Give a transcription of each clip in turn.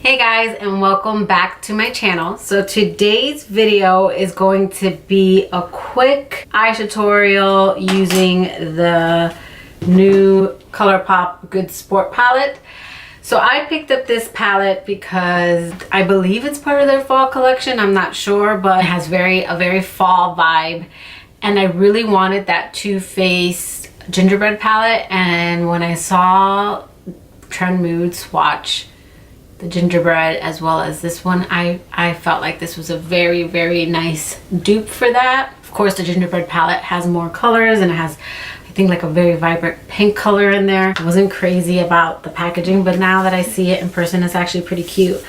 Hey guys, and welcome back to my channel. So today's video is going to be a quick eye tutorial using the new ColourPop Good Sport palette. So I picked up this palette because I believe it's part of their fall collection. I'm not sure, but it has a very fall vibe. And I really wanted that Too Faced gingerbread palette. And when I saw Trend Mood swatch the gingerbread as well as this one, I felt like this was a very nice dupe for that. Of course, the gingerbread palette has more colors and it has, I think, like a very vibrant pink color in there. I wasn't crazy about the packaging, but now that I see it in person, it's actually pretty cute.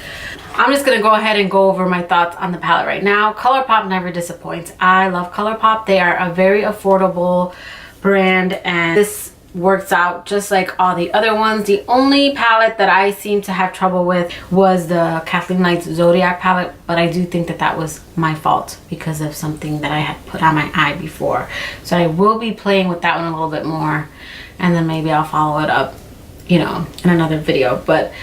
I'm just gonna go ahead and go over my thoughts on the palette right now. ColourPop never disappoints. I love ColourPop. They are a very affordable brand, and this works out just like all the other ones. The only palette that I seem to have trouble with was the Kathleen Lights Zodiac palette, but I do think that that was my fault because of something that I had put on my eye before. So I will be playing with that one a little bit more, and then maybe I'll follow it up, you know, in another video. But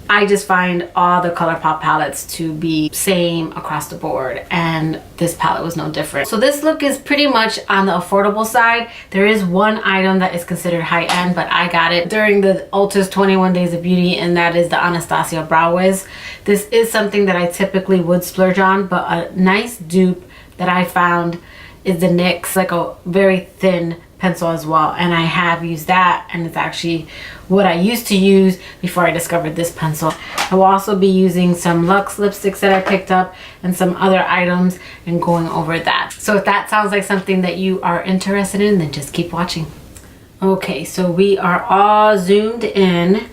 I just find all the ColourPop palettes to be same across the board, and this palette was no different. So this look is pretty much on the affordable side. There is one item that is considered high-end, but I got it during the Ulta's 21 Days of Beauty, and that is the Anastasia Brow Wiz. This is something that I typically would splurge on, but a nice dupe that I found is the NYX, like a very thin pencil as well, and I have used that, and it's actually what I used to use before I discovered this pencil. I will also be using some Luxe lipsticks that I picked up and some other items and going over that. So if that sounds like something that you are interested in, then just keep watching. Okay, so we are all zoomed in,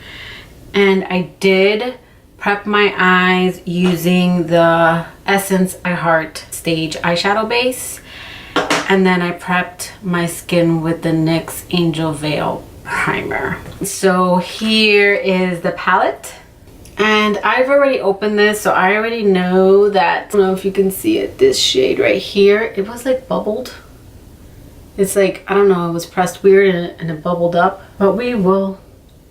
and I did prep my eyes using the Essence I Heart Stage eyeshadow base. And then I prepped my skin with the NYX Angel Veil primer. So here is the palette. And I've already opened this, so I already know that, I don't know if you can see it, this shade right here, it was like bubbled. It's like, I don't know, it was pressed weird and it bubbled up, but we will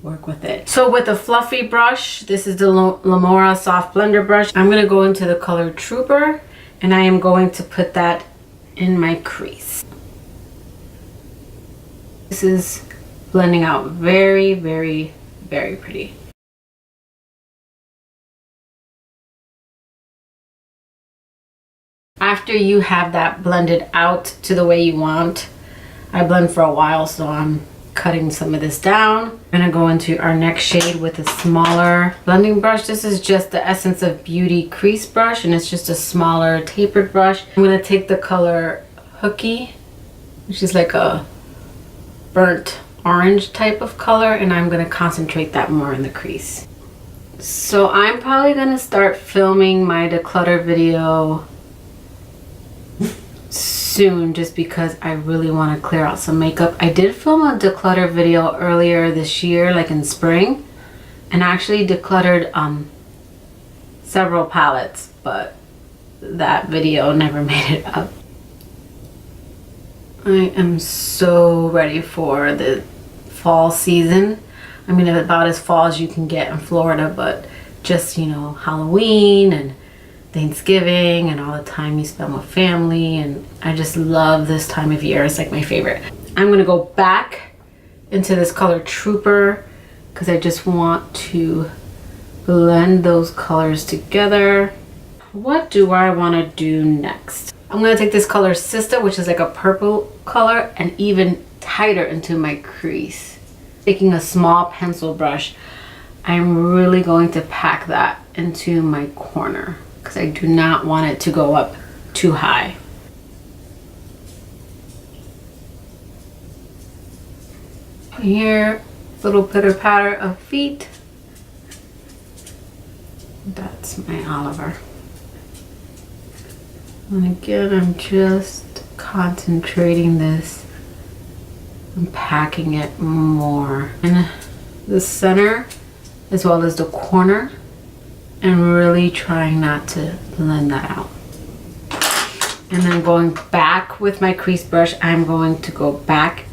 work with it. So with a fluffy brush, this is the Lamora Soft Blender brush. I'm gonna go into the color Trooper, and I am going to put that in my crease. This is blending out very pretty. After you have that blended out to the way you want, I blend for a while, so I'm cutting some of this down. I'm gonna go into our next shade with a smaller blending brush. This is just the Essence of Beauty crease brush, and it's just a smaller tapered brush. I'm gonna take the color Hooky, which is like a burnt orange type of color, and I'm gonna concentrate that more in the crease. So I'm probably gonna start filming my declutter video soon, just because I really want to clear out some makeup. I did film a declutter video earlier this year, like in spring, and actually decluttered several palettes, but that video never made it up. I am so ready for the fall season. I mean, about as fall as you can get in Florida, but just, you know, Halloween and Thanksgiving and all the time you spend with family, and I just love this time of year. It's like my favorite. I'm gonna go back into this color Trooper because I just want to blend those colors together. What do I want to do next? I'm gonna take this color Sister, which is like a purple color, and even tighter into my crease. Taking a small pencil brush, I'm really going to pack that into my corner because I do not want it to go up too high. Here, little pitter patter of feet. That's my Oliver. And again, I'm just concentrating this and packing it more in the center as well as the corner, and really trying not to blend that out. And then going back with my crease brush, I'm going to go back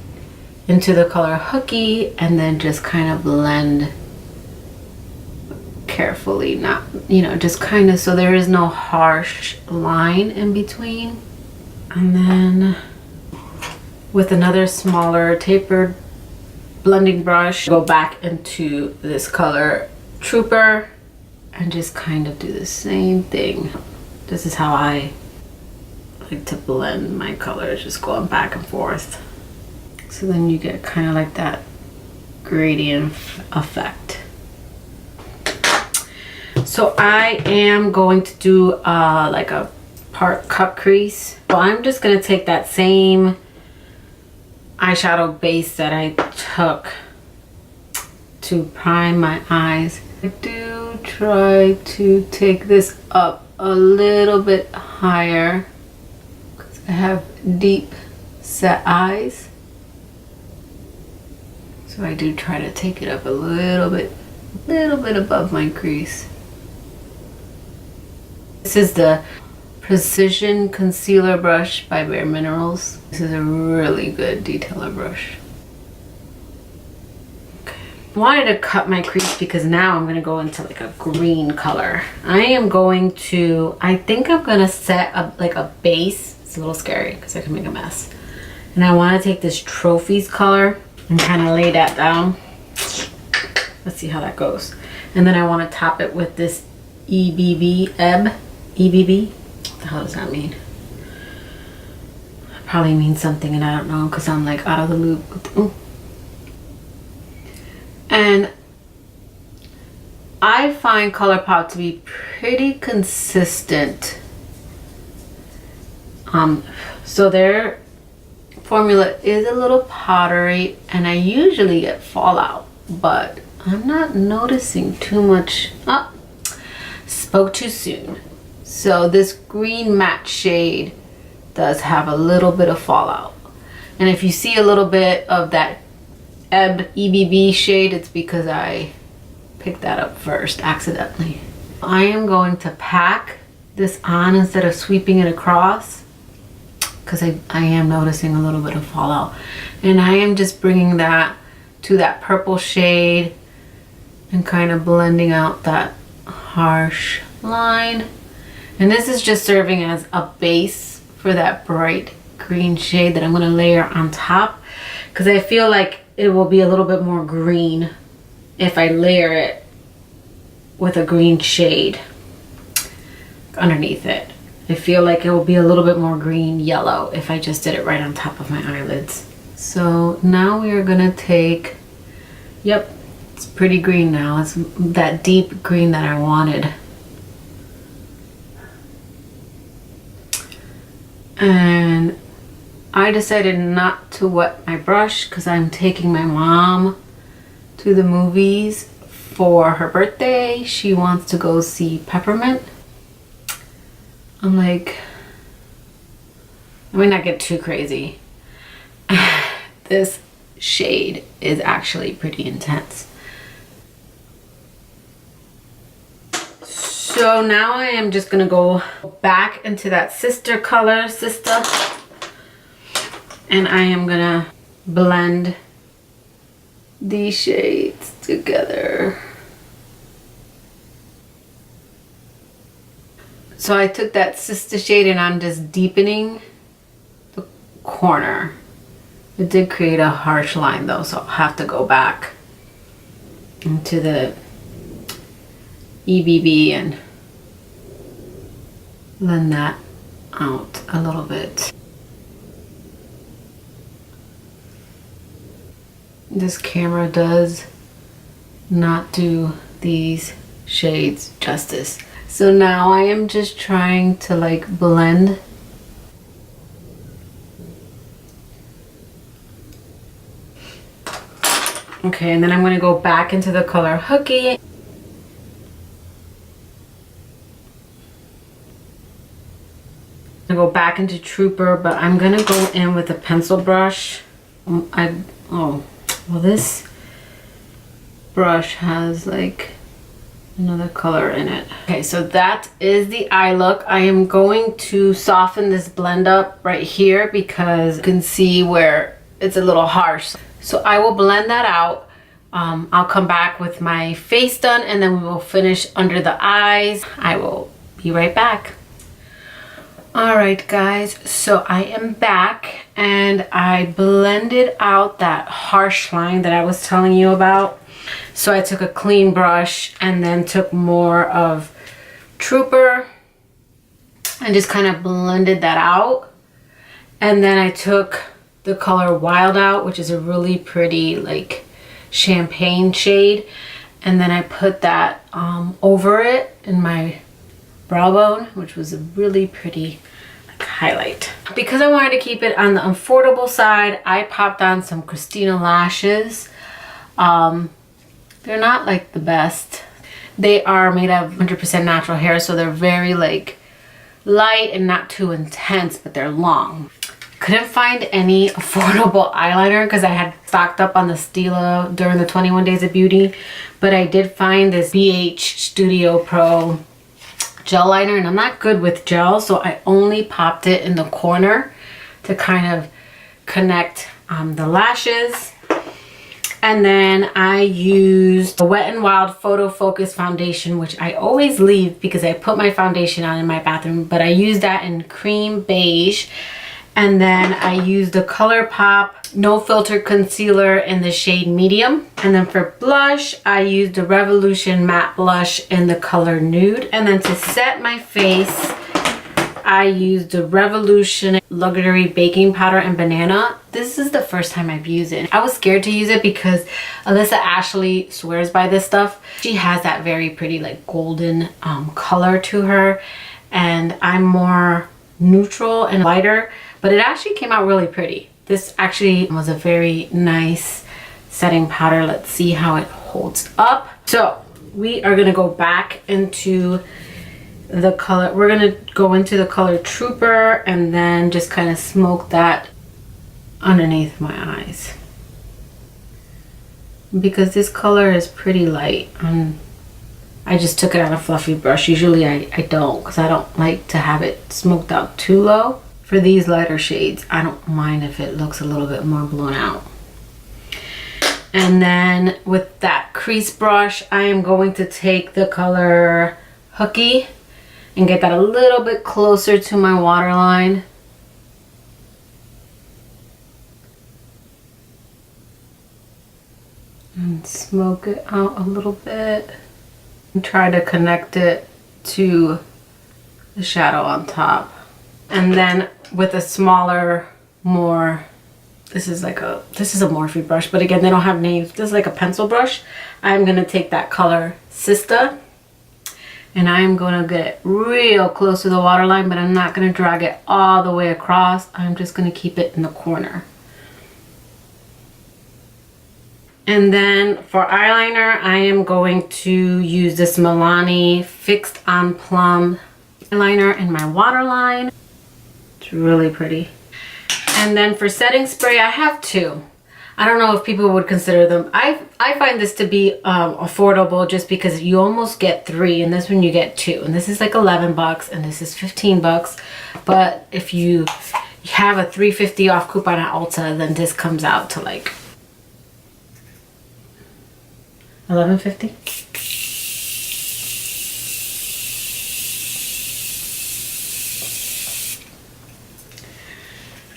into the color Hooky and then just kind of blend carefully, not, you know, just kind of so there is no harsh line in between. And then with another smaller tapered blending brush, go back into this color Trooper and just kind of do the same thing. This is how I like to blend my colors, just going back and forth. So then you get kind of like that gradient effect. So I am going to do like a part cut crease. So I'm just gonna take that same eyeshadow base that I took to prime my eyes. I do try to take this up a little bit higher because I have deep set eyes. So I do try to take it up a little bit above my crease. This is the Precision Concealer Brush by Bare Minerals. This is a really good detailer brush. I wanted to cut my crease because now I'm going to go into like a green color. I think I'm going to set up like a base. It's a little scary because I can make a mess. And I want to take this Trophies color and kind of lay that down. Let's see how that goes. And then I want to top it with this EBB. What the hell does that mean? It probably means something and I don't know because I'm like out of the loop. Ooh. And I find ColourPop to be pretty consistent. So their formula is a little powdery and I usually get fallout, but I'm not noticing too much. Oh, spoke too soon. So this green matte shade does have a little bit of fallout. And if you see a little bit of that EBB shade, it's because I picked that up first accidentally. I am going to pack this on instead of sweeping it across because I am noticing a little bit of fallout. And I am just bringing that to that purple shade and kind of blending out that harsh line. And this is just serving as a base for that bright green shade that I'm going to layer on top because I feel like it will be a little bit more green if I layer it with a green shade underneath it. I feel like it will be a little bit more green yellow if I just did it right on top of my eyelids. So now we are gonna take, yep, it's pretty green now. It's that deep green that I wanted. And I decided not to wet my brush because I'm taking my mom to the movies for her birthday. She wants to go see Peppermint. I'm like, let me not get too crazy. This shade is actually pretty intense. So now I am just gonna go back into that sister color, and I am gonna blend these shades together. So I took that sister shade and I'm just deepening the corner. It did create a harsh line though, so I'll have to go back into the EBB and blend that out a little bit. This camera does not do these shades justice. So now I am just trying to like blend okay, and then I'm going to go back into the color Hooky. I go back into Trooper, but I'm going to go in with a pencil brush. Well, this brush has like another color in it. Okay, so that is the eye look. I am going to soften this blend up right here because you can see where it's a little harsh. So I will blend that out I'll come back with my face done and then we will finish under the eyes. I will be right back. Alright guys, so I am back and I blended out that harsh line that I was telling you about. So I took a clean brush and then took more of Trooper and just kind of blended that out. And then I took the color Wild Out, which is a really pretty like champagne shade, and then I put that over it in my brow bone, which was a really pretty like highlight. Because I wanted to keep it on the affordable side, I popped on some Christina lashes. They're not like the best. They are made of 100% natural hair, so they're very like light and not too intense, but they're long. Couldn't find any affordable eyeliner because I had stocked up on the Stila during the 21 Days of Beauty, but I did find this BH Studio Pro gel liner, and I'm not good with gel, so I only popped it in the corner to kind of connect the lashes. And then I used a Wet n Wild Photo Focus foundation, which I always leave because I put my foundation on in my bathroom, but I used that in cream beige. And then I used the ColourPop No Filter Concealer in the shade Medium. And then for blush, I used the Revolution Matte Blush in the color Nude. And then to set my face, I used the Revolution Luxury Baking Powder in Banana. This is the first time I've used it. I was scared to use it because Alyssa Ashley swears by this stuff. She has that very pretty like golden color to her. And I'm more neutral and lighter. But it actually came out really pretty. This actually was a very nice setting powder. Let's see how it holds up. So we are gonna go back into the color. We're gonna go into the color Trooper and then just kind of smoke that underneath my eyes. Because this color is pretty light. I just took it on a fluffy brush. Usually I don't, because I don't like to have it smoked out too low. For these lighter shades, I don't mind if it looks a little bit more blown out. And then with that crease brush, I am going to take the color Hooky and get that a little bit closer to my waterline. And smoke it out a little bit. And try to connect it to the shadow on top. And then with a smaller, more, this is a Morphe brush, but again, they don't have names. This is like a pencil brush. I'm gonna take that color Sista, and I'm gonna get real close to the waterline, but I'm not gonna drag it all the way across. I'm just gonna keep it in the corner. And then for eyeliner, I am going to use this Milani Fixed on Plum eyeliner in my waterline. It's really pretty. And then for setting spray, I have two. I don't know if people would consider them. I find this to be affordable just because you almost get three, and this one you get two. And this is like 11 bucks and this is 15 bucks. But if you have a $3.50 off coupon at Ulta, then this comes out to like $11.50.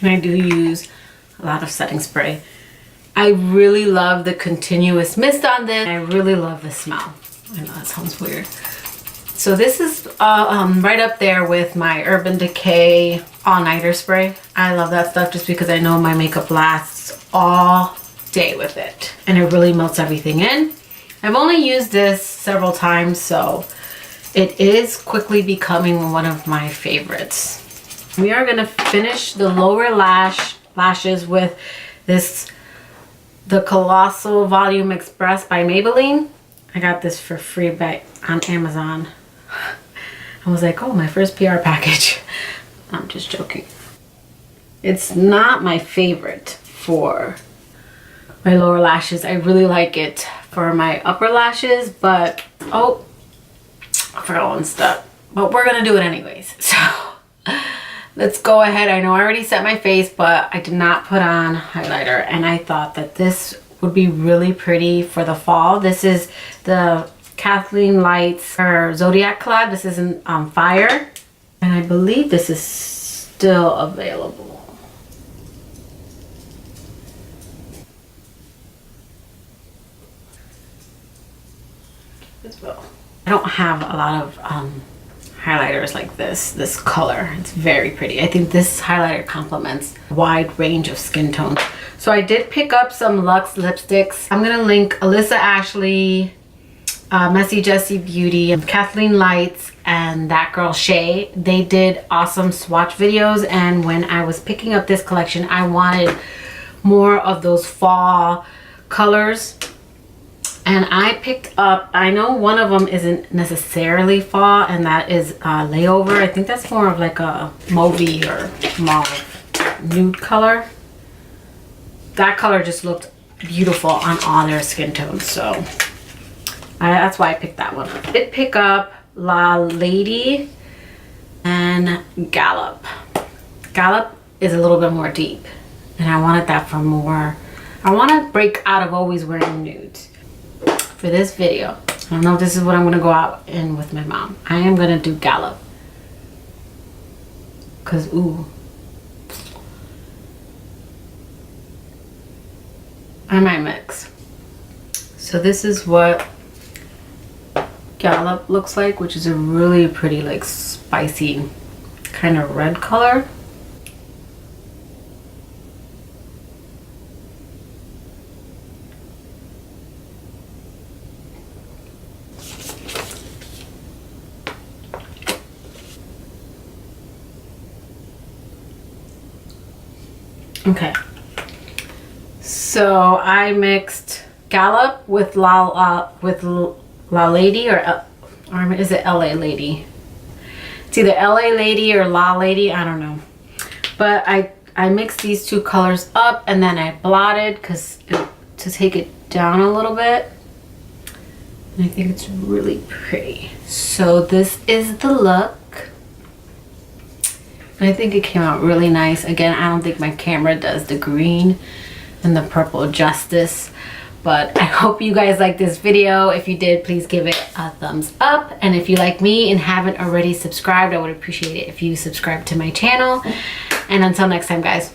And I do use a lot of setting spray. I really love the continuous mist on this. I really love the smell. I know that sounds weird. So this is right up there with my Urban Decay all-nighter spray. I love that stuff just because I know my makeup lasts all day with it. And it really melts everything in. I've only used this several times, so it is quickly becoming one of my favorites. We are gonna finish the lower lashes with the Colossal Volume Express by Maybelline. I got this for free on Amazon. I was like, oh, my first PR package. I'm just joking. It's not my favorite for my lower lashes. I really like it for my upper lashes, but oh, I forgot one step. But we're gonna do it anyways. So let's go ahead. I know I already set my face, but I did not put on highlighter, and I thought that this would be really pretty for the fall. This is the Kathleen Lights or Zodiac collab. This is in Fire, and I believe this is still available. As well. I don't have a lot of highlighters like this color. It's very pretty. I think this highlighter complements a wide range of skin tones. So I did pick up some Luxe lipsticks. I'm gonna link Alyssa Ashley, Messy Jessie Beauty, Kathleen Lights, and that girl Shay. They did awesome swatch videos, and when I was picking up this collection, I wanted more of those fall colors. And I picked up, I know one of them isn't necessarily fall, and that is Layover. I think that's more of like a mauvey or mauve nude color. That color just looked beautiful on all their skin tones, so that's why I picked that one. I did pick up La Lady and Gallop. Gallop is a little bit more deep, and I wanted that for more. I want to break out of always wearing nudes. For this video, I don't know if this is what I'm gonna go out in with my mom. I am gonna do Gallop, cause ooh, I might mix. So this is what Gallop looks like, which is a really pretty, like, spicy kind of red color. Okay, so I mixed Gallop with La Lady, or is it LA Lady? It's either LA Lady or La Lady, I don't know. But I mixed these two colors up, and then I blotted to take it down a little bit. And I think it's really pretty. So this is the look. I think it came out really nice. Again, I don't think my camera does the green and the purple justice, but I hope you guys like this video. If you did, please give it a thumbs up. And if you like me and haven't already subscribed, I would appreciate it if you subscribe to my channel. And until next time, guys.